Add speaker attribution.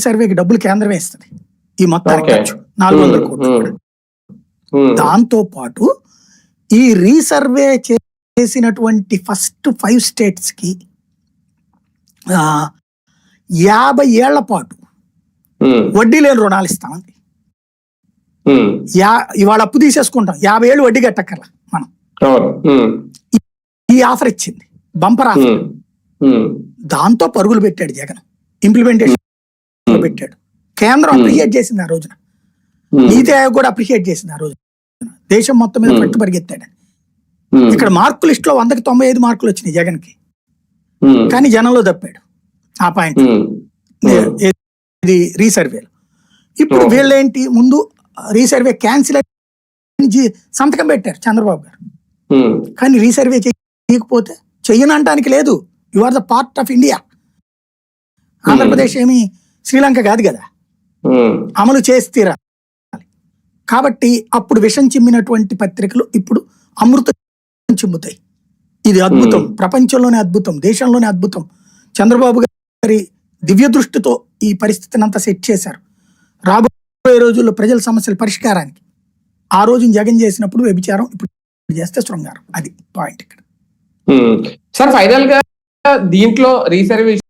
Speaker 1: రీసర్వేకి డబ్బులు కేంద్రమే ఇస్తుంది ఈ మొత్తానికి ఖర్చు 400 కోట్లు కూడా. దాంతో పాటు ఈ రీసర్వే చేసినటువంటి ఫస్ట్ 5 స్టేట్స్ కి 50 ఏళ్ల పాటు వడ్డీ లేని రుణాలు ఇస్తామండి. ఇవాళ అప్పు తీసేసుకుంటాం, 50 ఏళ్ళు వడ్డీ కట్టక్కర్లా మనం. ఈ ఆఫర్ ఇచ్చింది, బంపర్ ఆఫర్. దాంతో పరుగులు పెట్టాడు జగన్, ఇంప్లిమెంటేషన్ పెట్టాడు. కేంద్రం అప్రిషియేట్ చేసింది ఆ రోజున, నీతి ఆయోగ్ కూడా అప్రిషియేట్ చేసింది ఆ రోజున. దేశం మొత్తం మీద పట్టు పరిగెత్తాడని. ఇక్కడ మార్కు లిస్ట్ లో 100కి 95 మార్కులు వచ్చినాయి జగన్ కి, కానీ జనంలో తప్పాడు ఆ పాయింట్. ఇది రీసర్వేలో. ఇప్పుడు వీళ్ళేంటి, ముందు రీసర్వే క్యాన్సిల్ సంతకం పెట్టారు చంద్రబాబు గారు, కానీ రీసర్వే చేయకపోతే చెయ్యనంటానికి లేదు. You are the part of India. Andhra Pradesh ఏమి శ్రీలంక కాదు కదా, అమలు చేసి తీరాలి. కాబట్టి అప్పుడు విషం చిమ్మినటువంటి పత్రికలు ఇప్పుడు అమృతం చిమ్ముతాయి. ఇది అద్భుతం, ప్రపంచంలోనే అద్భుతం, దేశంలోనే అద్భుతం. చంద్రబాబు గారి దివ్య దృష్టితో ఈ పరిస్థితిని అంతా సెట్ చేశారు. రాబోయే రోజుల్లో ప్రజల సమస్యల పరిష్కారానికి ఆ రోజు జగన్ చేసినప్పుడు వ్యభిచారం, ఇప్పుడు చేస్తే శృంగారం. అది పాయింట్ ఇక్కడ.
Speaker 2: సార్ ఫైనల్ గా దీంట్లో రీసర్వే